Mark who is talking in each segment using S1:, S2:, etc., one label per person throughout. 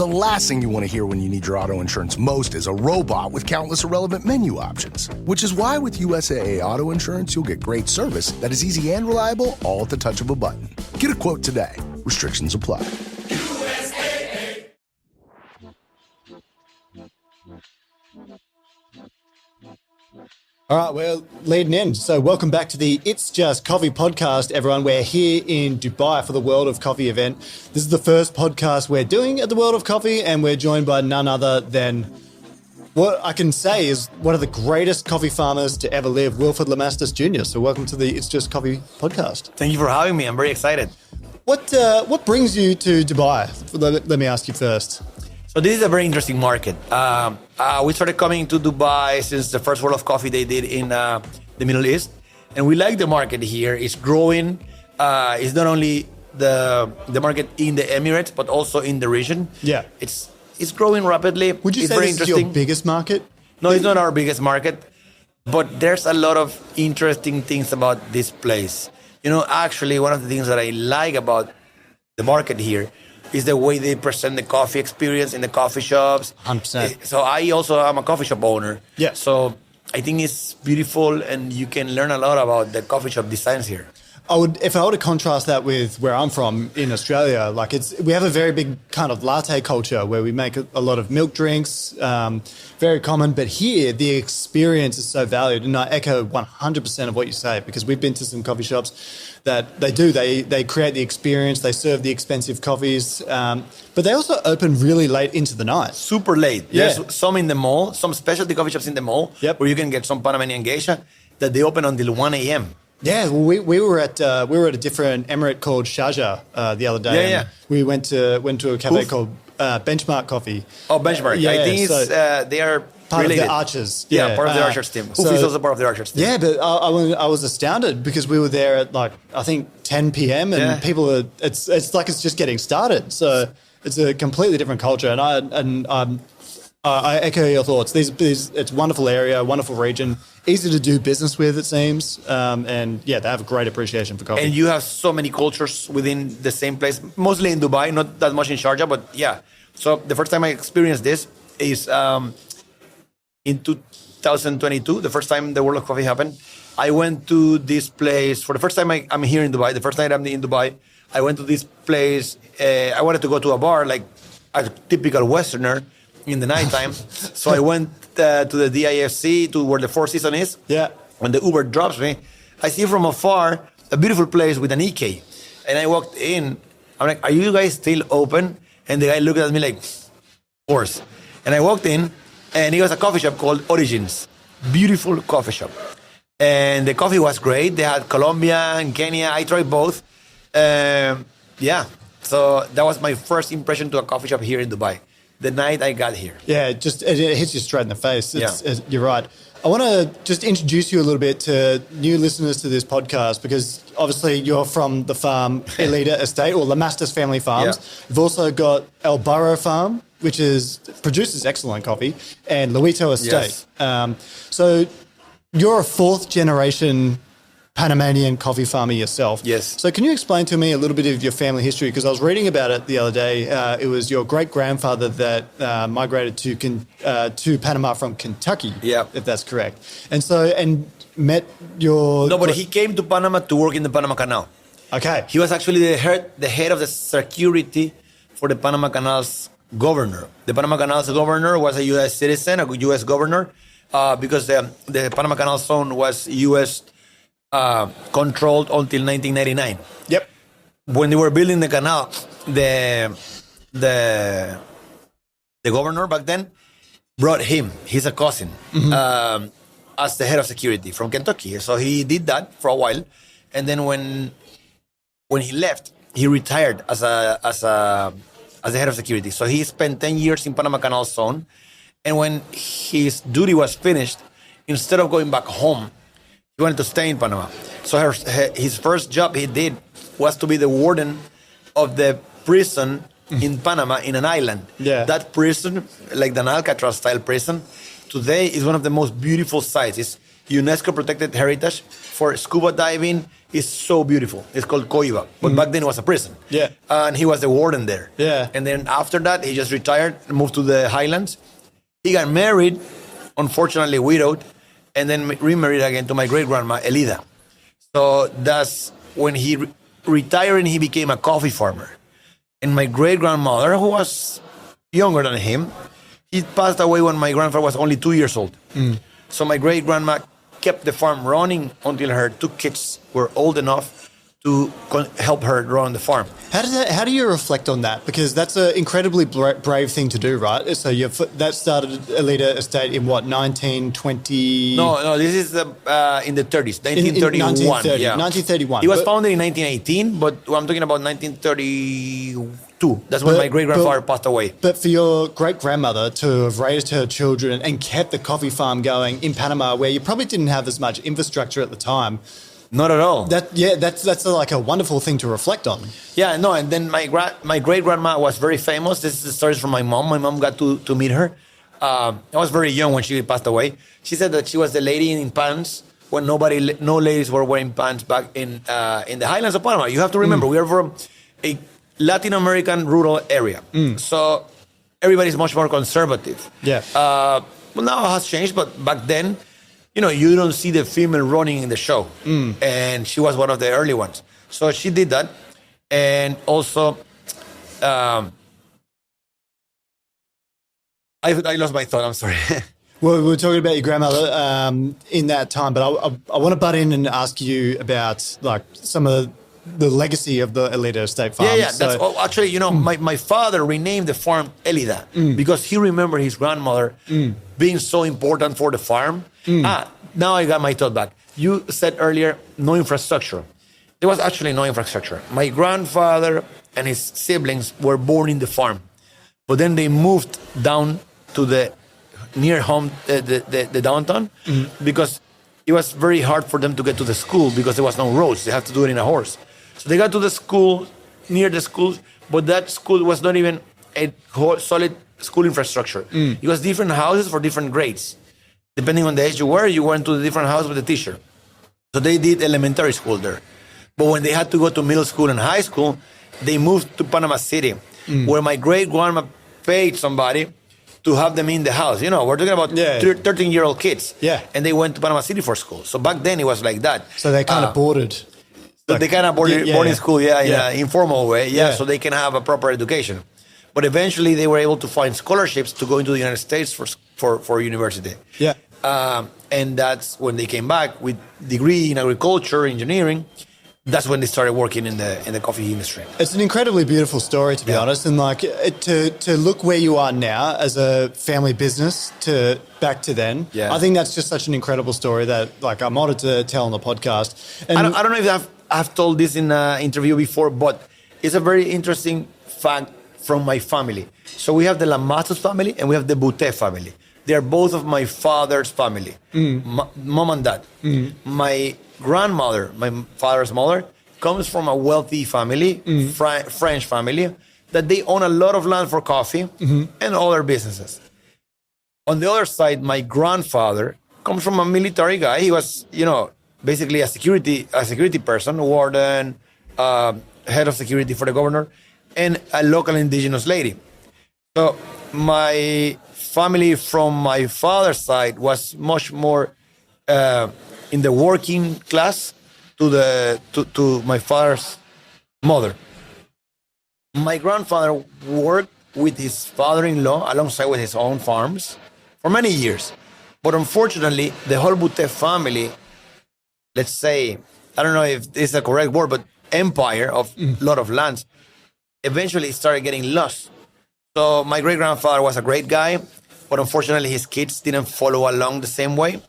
S1: The last thing you want to hear when you need your auto insurance most is a robot with countless irrelevant menu options. Which is why with USAA Auto Insurance, you'll get great service that is easy and reliable, all at the touch of a button. Get a quote today. Restrictions apply. USAA.
S2: All right, we're leading in. So welcome back to the It's Just Coffee podcast, everyone. We're here in Dubai for the World of Coffee event. This is the first podcast we're doing at the World of Coffee, and we're joined by none other than what I can say is one of the greatest coffee farmers to ever live, Wilford Lamastus Jr. So welcome to the It's Just Coffee podcast.
S3: Thank you for having me. I'm very excited.
S2: What brings you to Dubai? Let me ask you first.
S3: So this is a very interesting market. We started coming to Dubai since the first World of Coffee they did in the Middle East. And we like the market here. It's growing. It's not only the market in the Emirates, but also in the region.
S2: Yeah.
S3: It's growing rapidly.
S2: Would you say this is your biggest market?
S3: No, it's not our biggest market. But there's a lot of interesting things about this place. You know, actually, one of the things that I like about the market here is the way they present the coffee experience in the coffee shops.
S2: 100%.
S3: So I also am a coffee shop owner.
S2: Yeah.
S3: So I think it's beautiful and you can learn a lot about the coffee shop designs here.
S2: If I were to contrast that with where I'm from in Australia, we have a very big kind of latte culture where we make a lot of milk drinks, very common. But here, the experience is so valued, and I echo 100% of what you say because we've been to some coffee shops that they create the experience, they serve the expensive coffees, but they also open really late into the night.
S3: Super late.
S2: Yeah.
S3: There's some in the mall, some specialty coffee shops in the mall where you can get some Panamanian Geisha that they open until 1 a.m.
S2: Yeah, well, we were at a different emirate called Sharjah the other day.
S3: Yeah.
S2: We went to a cafe called Benchmark Coffee.
S3: Oh, Benchmark.
S2: Yeah,
S3: I think they are
S2: part
S3: related.
S2: of the Archers.
S3: Yeah, part of the Archers team. Hoof is also part of the Archers team.
S2: Yeah, but I was astounded because we were there at I think 10 p.m. and people are it's like it's just getting started. So it's a completely different culture, and I echo your thoughts. It's a wonderful area, wonderful region, easy to do business with, it seems. And yeah, they have a great appreciation for coffee.
S3: And you have so many cultures within the same place, mostly in Dubai, not that much in Sharjah, but yeah. So the first time I experienced this is in 2022, the first time the World of Coffee happened. I went to this place for the first time I'm here in Dubai. The first night I'm in Dubai, I went to this place. I wanted to go to a bar like a typical Westerner in the nighttime. So I went to the DIFC, to where the Four Seasons is.
S2: Yeah.
S3: When the Uber drops me, I see from afar a beautiful place with an EK. And I walked in. I'm like, are you guys still open? And the guy looked at me like, of course. And I walked in, and it was a coffee shop called Origins. Beautiful coffee shop. And the coffee was great. They had Colombia and Kenya. I tried both. Yeah. So that was my first impression to a coffee shop here in Dubai. The night I got here.
S2: Yeah, it hits you straight in the face. You're right. I want to just introduce you a little bit to new listeners to this podcast because obviously you're from the farm Elida Estate or Lamastus Family Farms. Yeah. You've also got El Burro Farm, which produces excellent coffee, and Luito Estate. Yes. So you're a fourth generation Panamanian coffee farmer yourself.
S3: Yes.
S2: So can you explain to me a little bit of your family history? Because I was reading about it the other day. It was your great-grandfather that migrated to Panama from Kentucky, if that's correct. And met your...
S3: No, but he came to Panama to work in the Panama Canal.
S2: Okay.
S3: He was actually the head of the security for the Panama Canal's governor. The Panama Canal's governor was a U.S. citizen, a U.S. governor, because the Panama Canal zone was U.S. Controlled until 1999.
S2: Yep.
S3: When they were building the canal, the governor back then brought him. He's a cousin as the head of security from Kentucky. So he did that for a while, and then when he left, he retired as the head of security. So he spent 10 years in Panama Canal zone, and when his duty was finished, instead of going back home, he wanted to stay in Panama. So his first job he did was to be the warden of the prison in Panama in an island.
S2: Yeah.
S3: That prison, like the Alcatraz-style prison, today is one of the most beautiful sites. UNESCO protected heritage for scuba diving. Is so beautiful. It's called Coiba, but back then it was a prison.
S2: Yeah.
S3: And he was the warden there.
S2: Yeah.
S3: And then after that, he just retired and moved to the Highlands. He got married, unfortunately widowed, and then remarried again to my great-grandma, Elida. So that's when he retired and he became a coffee farmer. And my great-grandmother, who was younger than him, he passed away when my grandfather was only 2 years old. So my great-grandma kept the farm running until her 2 kids were old enough to help her run the farm.
S2: How do you reflect on that? Because that's an incredibly brave thing to do, right? So that started Elida Estate in what, 1920?
S3: No, this is in the 30s, 1931.
S2: 1931.
S3: It was founded in 1918, but I'm talking about 1932. That's when my great-grandfather passed away.
S2: But for your great-grandmother to have raised her children and kept the coffee farm going in Panama, where you probably didn't have as much infrastructure at the time.
S3: Not at all.
S2: That's like a wonderful thing to reflect on.
S3: Yeah, no, and then my great-grandma was very famous. This is the stories from my mom. My mom got to meet her. I was very young when she passed away. She said that she was the lady in pants when no ladies were wearing pants back in the highlands of Panama. You have to remember, we are from a Latin American rural area. So everybody's much more conservative.
S2: Yeah.
S3: Well, now it has changed, but back then, you don't see the female running in the show. And she was one of the early ones. So she did that. And also, I lost my thought. I'm sorry.
S2: Well, we were talking about your grandmother in that time, but I want to butt in and ask you about like some of the legacy of the Elida Estate Farm.
S3: Yeah. Actually, my father renamed the farm Elida because he remembered his grandmother being so important for the farm. Now I got my thought back. You said earlier, no infrastructure. There was actually no infrastructure. My grandfather and his siblings were born in the farm, but then they moved down to the near home, the downtown, because it was very hard for them to get to the school because there was no roads. They had to do it in a horse. So they got to the school, near the school, but that school was not even a solid school infrastructure. It was different houses for different grades. Depending on the age you went to the different house with a teacher. So they did elementary school there. But when they had to go to middle school and high school, they moved to Panama City, where my great-grandma paid somebody to have them in the house. We're talking about 13-year-old kids.
S2: Yeah.
S3: And they went to Panama City for school. So back then it was like that.
S2: So they kind of boarded.
S3: So they kind of boarding school, in an informal way, so they can have a proper education. But eventually they were able to find scholarships to go into the United States for university.
S2: Yeah.
S3: And that's when they came back with degree in agriculture, engineering. That's when they started working in the coffee industry.
S2: It's an incredibly beautiful story, to be honest. And like to look where you are now as a family business to back to then, I think that's just such an incredible story that like I'm honored to tell on the podcast. And
S3: I don't know if I've told this in an interview before, but it's a very interesting fact from my family. So we have the Lamastus family and we have the Bute family. They are both of my father's family, mom and dad. My grandmother, my father's mother, comes from a wealthy family, French family, that they own a lot of land for coffee and other businesses. On the other side, my grandfather comes from a military guy. He was, basically a security person, warden, head of security for the governor, and a local indigenous lady. So my family from my father's side was much more in the working class to my father's mother. My grandfather worked with his father-in-law alongside with his own farms for many years. But unfortunately, the whole Bute family, let's say, I don't know if this is a correct word, but empire of a lot of lands, eventually started getting lost. So my great-grandfather was a great guy, but unfortunately his kids didn't follow along the same way.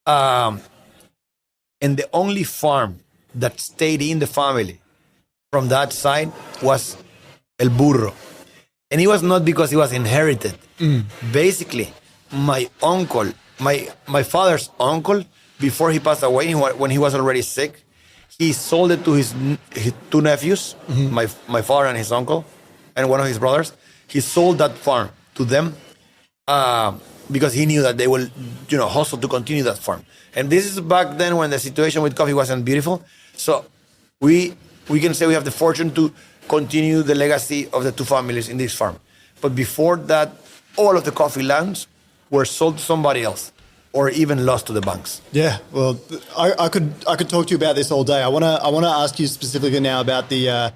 S3: And the only farm that stayed in the family from that side was El Burro. And it was not because he was inherited. Basically, my uncle, my father's uncle, before he passed away, when he was already sick, he sold it to his 2 nephews, my father and his uncle, and one of his brothers. He sold that farm to them because he knew that they will, hustle to continue that farm. And this is back then when the situation with coffee wasn't beautiful. So we can say we have the fortune to continue the legacy of the two families in this farm. But before that, all of the coffee lands were sold to somebody else, or even lost to the banks.
S2: Yeah, well, I could talk to you about this all day. I want to ask you specifically now about the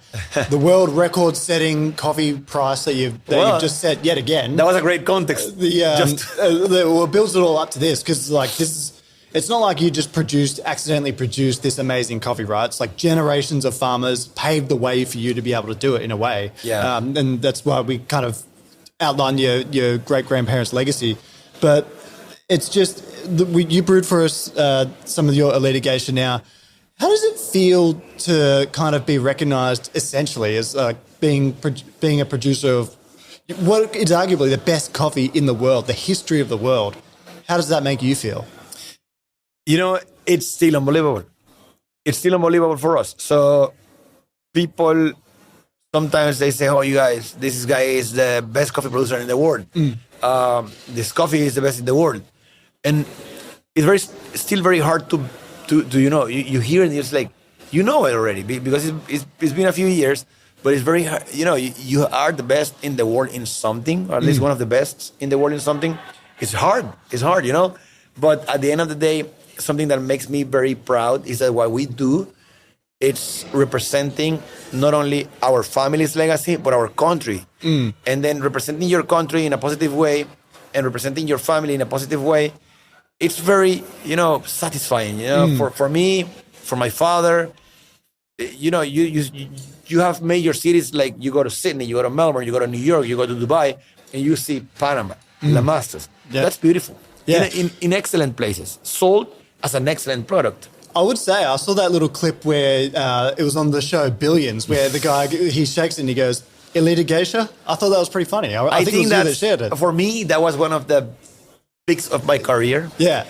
S2: world record-setting coffee price that you've just set yet again.
S3: That was a great context.
S2: What builds it all up to this, because it's not like you just accidentally produced this amazing coffee, right? It's like generations of farmers paved the way for you to be able to do it in a way.
S3: Yeah.
S2: And that's why we kind of outlined your great-grandparents' legacy. But it's just, you brewed for us some of your Elite Geisha now. How does it feel to kind of be recognised essentially as being a producer of what is arguably the best coffee in the world, the history of the world? How does that make you feel?
S3: It's still unbelievable. It's still unbelievable for us. So people, sometimes they say, oh, you guys, this guy is the best coffee producer in the world. This coffee is the best in the world. And it's still very hard to you hear it and it's like, it already because it's been a few years, but it's very hard. You are the best in the world in something, or at least one of the best in the world in something. It's hard, but at the end of the day, something that makes me very proud is that what we do, it's representing not only our family's legacy, but our country. And then representing your country in a positive way and representing your family in a positive way, it's very, satisfying, for me, for my father. You have major cities like you go to Sydney, you go to Melbourne, you go to New York, you go to Dubai, and you see Panama, Lamastus. Yeah. That's beautiful. Yeah. In excellent places, sold as an excellent product.
S2: I would say I saw that little clip where it was on the show Billions, where the guy, he shakes it and he goes, Elite Geisha? I thought that was pretty funny. I think that shared it.
S3: For me, that was one of the peaks of my career.
S2: Yeah.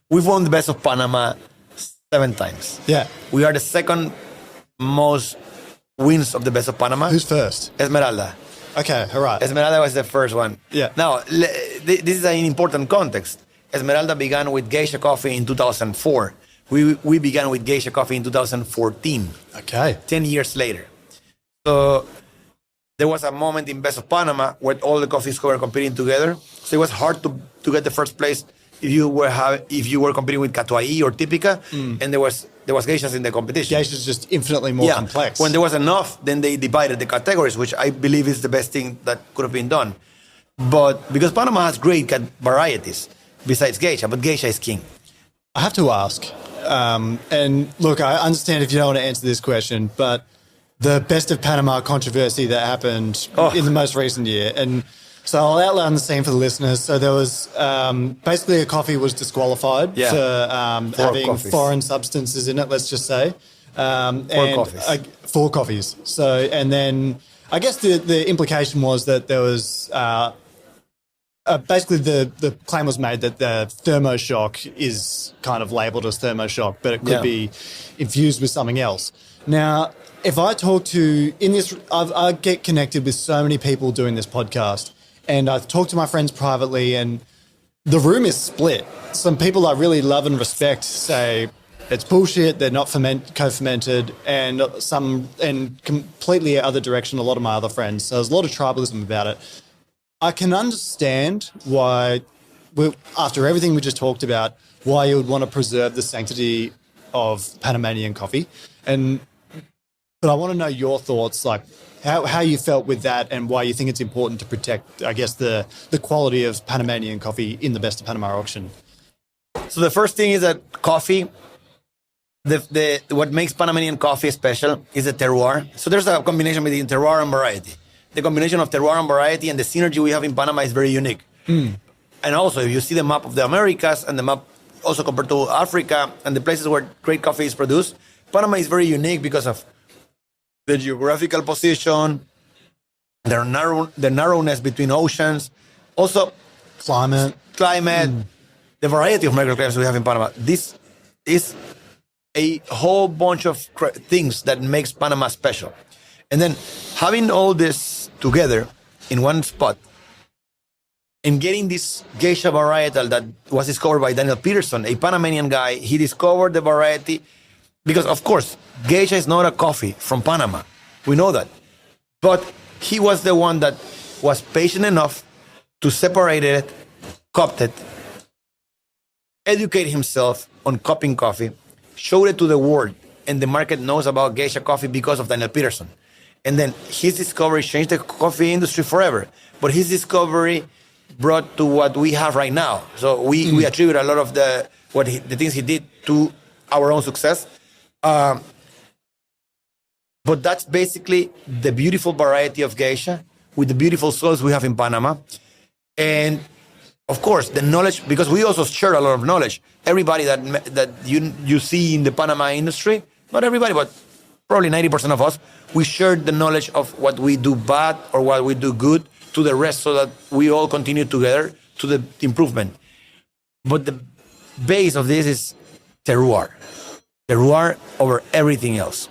S2: We've
S3: won the Best of Panama 7 times.
S2: Yeah.
S3: We are the second most wins of the Best of Panama.
S2: Who's first?
S3: Esmeralda.
S2: Okay, all right.
S3: Esmeralda was the first one.
S2: Yeah.
S3: Now, this is an important context. Esmeralda began with Geisha coffee in 2004. We began with Geisha coffee in 2014.
S2: Okay.
S3: 10 years later. So there was a moment in Best of Panama where all the coffees were competing together. So it was hard to get the first place if you were competing with Catuai or Típica, and there was Geishas in the competition.
S2: Geisha's just infinitely more complex.
S3: When there was enough, then they divided the categories, which I believe is the best thing that could have been done. But because Panama has great varieties besides Geisha, but Geisha is king.
S2: I have to ask, and look, I understand if you don't want to answer this question, but the Best of Panama controversy that happened in the most recent year, and so I'll outline the scene for the listeners. So there was basically a coffee was disqualified for having foreign substances in it, let's just say. 4 coffees. So, and then I guess the implication was that there was basically the claim was made that the thermoshock is kind of labelled as thermoshock, but it could be infused with something else. Now, if I talk to, I get connected with so many people doing this podcast, and I've talked to my friends privately, and the room is split. Some people I really love and respect say it's bullshit, they're not co-fermented, and completely other direction, a lot of my other friends. So there's a lot of tribalism about it. I can understand why, after everything we just talked about, why you would want to preserve the sanctity of Panamanian coffee. But I want to know your thoughts, like how you felt with that and why you think it's important to protect, I guess, the quality of Panamanian coffee in the Best of Panama auction.
S3: So the first thing is that coffee, what makes Panamanian coffee special is the terroir. So there's a combination between terroir and variety. The combination of terroir and variety and the synergy we have in Panama is very unique. And also, if you see the map of the Americas and the map also compared to Africa and the places where great coffee is produced, Panama is very unique because of the geographical position, the narrowness between oceans, also
S2: climate,
S3: the variety of microclimates we have in Panama. This is a whole bunch of things that makes Panama special. And then having all this together in one spot and getting this Geisha varietal that was discovered by Daniel Peterson, a Panamanian guy. He discovered the variety because, of course, Geisha is not a coffee from Panama. We know that. But he was the one that was patient enough to separate it, cup it, educate himself on cupping coffee, showed it to the world, and the market knows about Geisha coffee because of Daniel Peterson. And then his discovery changed the coffee industry forever. But his discovery brought to what we have right now. So we attribute a lot of the things he did to our own success. But that's basically the beautiful variety of Geisha with the beautiful soils we have in Panama. And of course, the knowledge, because we also share a lot of knowledge. Everybody that you see in the Panama industry, not everybody, but probably 90% of us, we share the knowledge of what we do bad or what we do good to the rest so that we all continue together to the improvement. But the base of this is terroir. Terroir over everything else.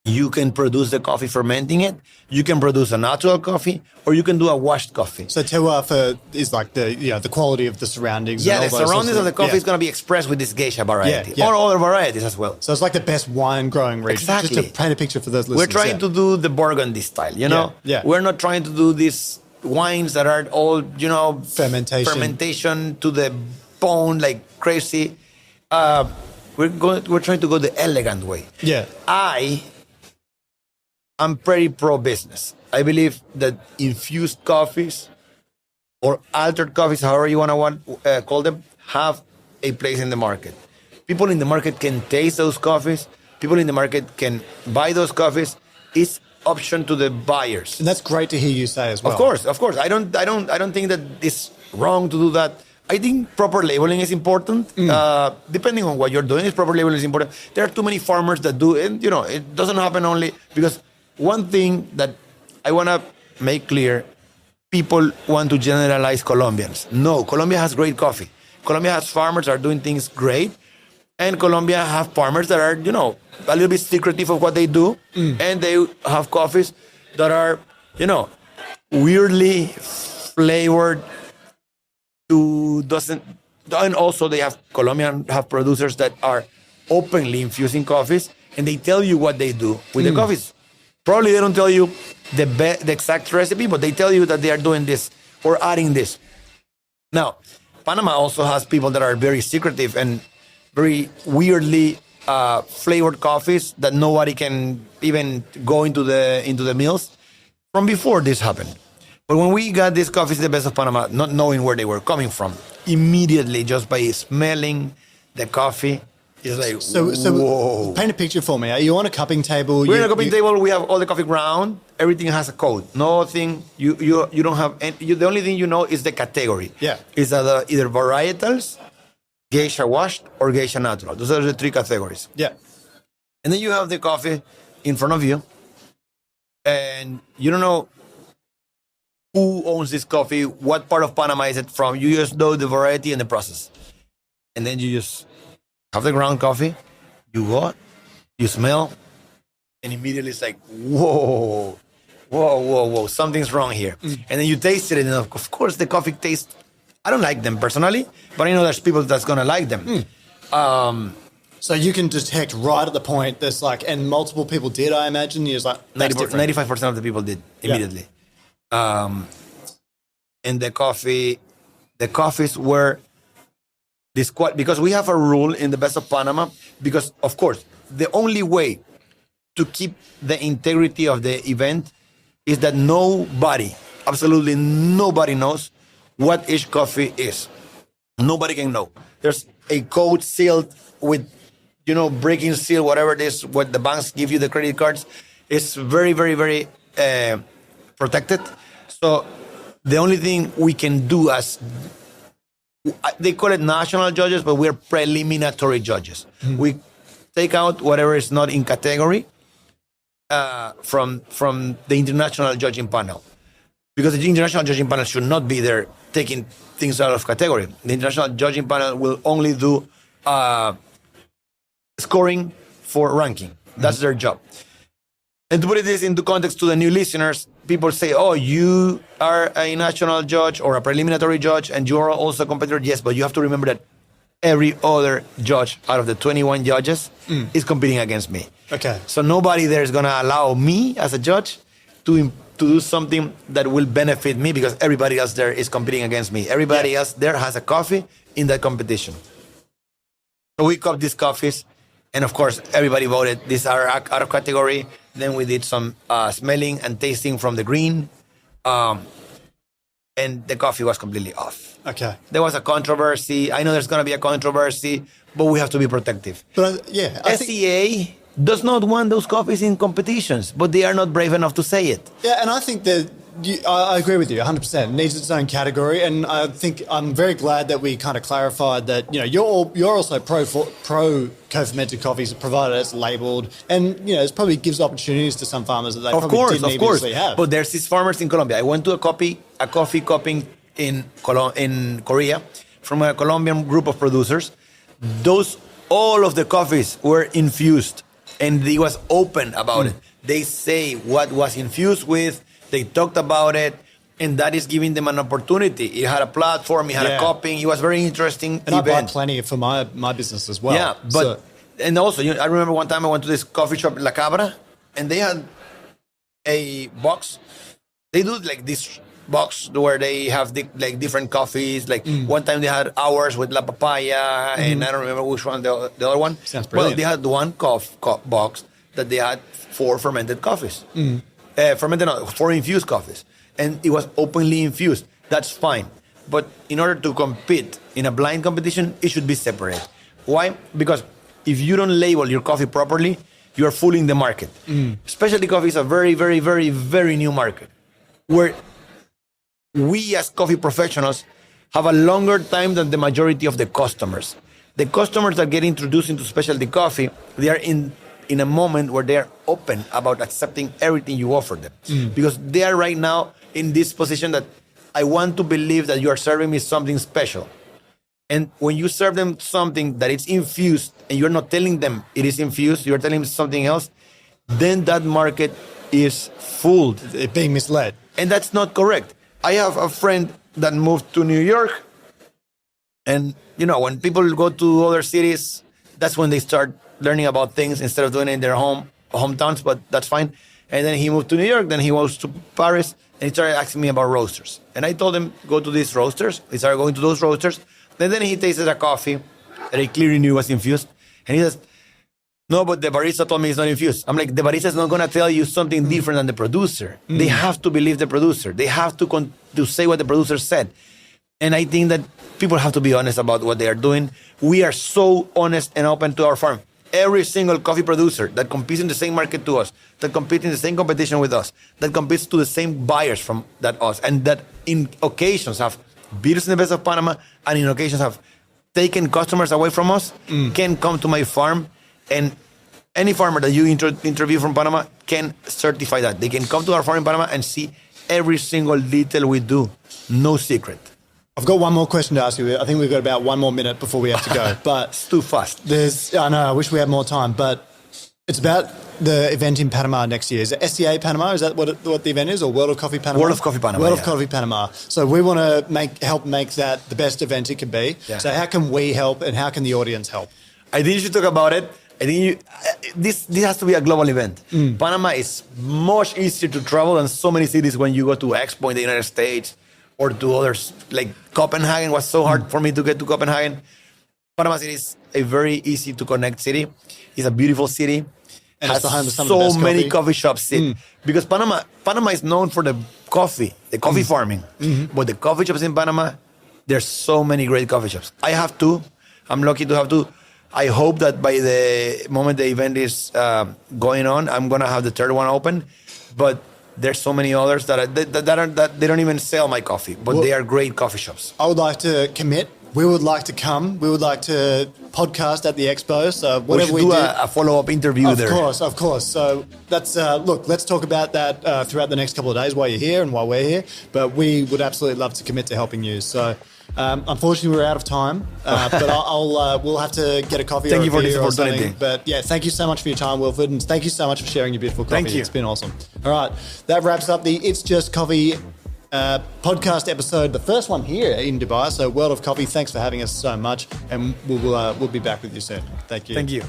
S3: You can produce the coffee fermenting it, you can produce a natural coffee, or you can do a washed coffee.
S2: So terroir is like the quality of the surroundings.
S3: Yeah, the surroundings of the coffee is going to be expressed with this Geisha variety, or other varieties as well.
S2: So it's like the best wine growing region.
S3: Exactly.
S2: Just to paint a picture for those listeners.
S3: We're trying to do the Burgundy style, you know?
S2: Yeah.
S3: We're not trying to do these wines that are all,
S2: fermentation
S3: to the bone like crazy. We're trying to go the elegant way.
S2: Yeah.
S3: I'm pretty pro-business. I believe that infused coffees or altered coffees, however you want to call them, have a place in the market. People in the market can taste those coffees. People in the market can buy those coffees. It's option to the buyers.
S2: And that's great to hear you say as well.
S3: Of course. I don't think that it's wrong to do that. I think proper labeling is important. Depending on what you're doing, proper labeling is important. There are too many farmers that do, and it doesn't happen only because. One thing that I want to make clear, people want to generalize Colombians. No, Colombia has great coffee. Colombia has farmers that are doing things great. And Colombia have farmers that are, a little bit secretive of what they do. And they have coffees that are, weirdly flavored and also they have producers that are openly infusing coffees and they tell you what they do with the coffees. Probably they don't tell you the exact recipe, but they tell you that they are doing this or adding this. Now, Panama also has people that are very secretive and very weirdly flavored coffees that nobody can even go into the mills from before this happened. But when we got these coffees, the best of Panama, not knowing where they were coming from, immediately just by smelling the coffee, it's like, whoa.
S2: Paint a picture for me. Are you on a cupping table?
S3: We're on a cupping table. We have all the coffee ground. Everything has a code. Nothing. You don't have. The only thing you know is the category.
S2: Yeah.
S3: Is that either varietals, Geisha washed, or Geisha natural. Those are the three categories.
S2: Yeah.
S3: And then you have the coffee in front of you, and you don't know who owns this coffee, what part of Panama is it from. You just know the variety and the process, and then you just have the ground coffee, you go, you smell, and immediately it's like, whoa, something's wrong here. And then you taste it, and of course the coffee tastes, I don't like them personally, but I know there's people that's going to like them.
S2: So you can detect right at the point there's and multiple people did, I imagine. You're just like,
S3: 95% of the people did immediately. Yeah. And the coffees were because we have a rule in the Best of Panama, because of course the only way to keep the integrity of the event is that absolutely nobody knows what each coffee is. Nobody can know. There's a code sealed with, breaking seal, whatever it is, what the banks give you, the credit cards. It's very, very, very protected. So the only thing we can do they call it national judges, but we're preliminary judges. We take out whatever is not in category from the international judging panel. Because the international judging panel should not be there taking things out of category. The international judging panel will only do scoring for ranking. That's their job. And to put this into context to the new listeners, people say, oh, you are a national judge or a preliminary judge, and you are also a competitor. Yes, but you have to remember that every other judge out of the 21 judges is competing against me.
S2: Okay.
S3: So nobody there is going to allow me as a judge to do something that will benefit me, because everybody else there is competing against me. Everybody else there has a coffee in that competition. So we cupped these coffees, and of course, everybody voted. These are out of category. Then we did some smelling and tasting from the green, and the coffee was completely off.
S2: Okay.
S3: There was a controversy. I know there's going to be a controversy, but we have to be protective.
S2: But
S3: SCA does not want those coffees in competitions, but they are not brave enough to say it.
S2: Yeah, and I think that I agree with you 100%. It needs its own category, and I think I'm very glad that we kind of clarified that, you know, you're also pro co-fermented coffees, provided it's labelled, and, you know, it probably gives opportunities to some farmers that they probably didn't previously have.
S3: But there's these farmers in Colombia. I went to a coffee cupping in Korea from a Colombian group of producers. All of the coffees were infused, and he was open about it. They say what was infused with. They talked about it, and that is giving them an opportunity. He had a platform, he had a cupping. It was very interesting.
S2: And event. I buy plenty for my business as well.
S3: Yeah, but and also, you know, I remember one time I went to this coffee shop, La Cabra, and they had a box. They do like this box where they have different coffees. Like one time they had ours with La Papaya, and I don't remember which one the other one.
S2: Sounds brilliant.
S3: Well, they had one box that they had 4 fermented coffees. 4 infused coffees, and it was openly infused. That's fine, but in order to compete in a blind competition, it should be separate. Why? Because if you don't label your coffee properly, you are fooling the market. Specialty coffee is a very, very, very, very new market, where we as coffee professionals have a longer time than the majority of the customers. The customers that get introduced into specialty coffee, they are in a moment where they are open about accepting everything you offer them. Because they are right now in this position that I want to believe that you are serving me something special. And when you serve them something that is infused, and you're not telling them it is infused, you're telling them something else, then that market is fooled.
S2: It's being misled.
S3: And that's not correct. I have a friend that moved to New York, and, you know, when people go to other cities, that's when they start learning about things instead of doing it in their hometowns, but that's fine. And then he moved to New York, then he moved to Paris, and he started asking me about roasters. And I told him, go to these roasters. He started going to those roasters. And then he tasted a coffee that he clearly knew was infused. And he says, no, but the barista told me it's not infused. I'm like, the barista is not going to tell you something different than the producer. They have to believe the producer. They have to say what the producer said. And I think that people have to be honest about what they are doing. We are so honest and open to our farm. Every single coffee producer that competes in the same market to us, that competes in the same competition with us, that competes to the same buyers from that us, and that in occasions have beers in the best of Panama, and in occasions have taken customers away from us, can come to my farm, and any farmer that you interview from Panama can certify that. They can come to our farm in Panama and see every single detail we do. No secret.
S2: I've got one more question to ask you. I think we've got about 1 more minute before we have to go. But
S3: it's too fast.
S2: I know, I wish we had more time, but it's about the event in Panama next year. Is it SCA Panama? Is that what the event is, or World of Coffee Panama?
S3: World of Coffee Panama.
S2: World of Coffee Panama. So we want to help make that the best event it can be. Yeah. So how can we help, and how can the audience help?
S3: I think you should talk about it. I think this has to be a global event. Panama is much easier to travel than so many cities when you go to Expo in the United States, or to others, like Copenhagen was so hard for me to get to Copenhagen. Panama City is a very easy to connect city. It's a beautiful city.
S2: And it's the home of some
S3: so
S2: of the best
S3: many coffee shops. Because Panama is known for the coffee farming. But the coffee shops in Panama, there's so many great coffee shops. I have 2. I'm lucky to have 2. I hope that by the moment the event is going on, I'm going to have the 3rd one open. But there's so many others that they don't even sell my coffee, but they are great coffee shops.
S2: I would like to commit. We would like to come. We would like to podcast at the expo. So whatever we
S3: should do
S2: do,
S3: a follow-up interview there.
S2: Of course. So that's look. Let's talk about that throughout the next couple of days while you're here and while we're here. But we would absolutely love to commit to helping you. So Unfortunately, we're out of time, but we'll have to get a coffee.
S3: Thank
S2: or
S3: you for
S2: a
S3: this
S2: beer or
S3: opportunity.
S2: something. But yeah, thank you so much for your time, Wilford, and thank you so much for sharing your beautiful coffee.
S3: Thank you.
S2: It's been awesome. All right, that wraps up the It's Just Coffee podcast episode, the first one here in Dubai. So, World of Coffee, thanks for having us so much, and we'll be back with you soon. Thank you.
S3: Thank you.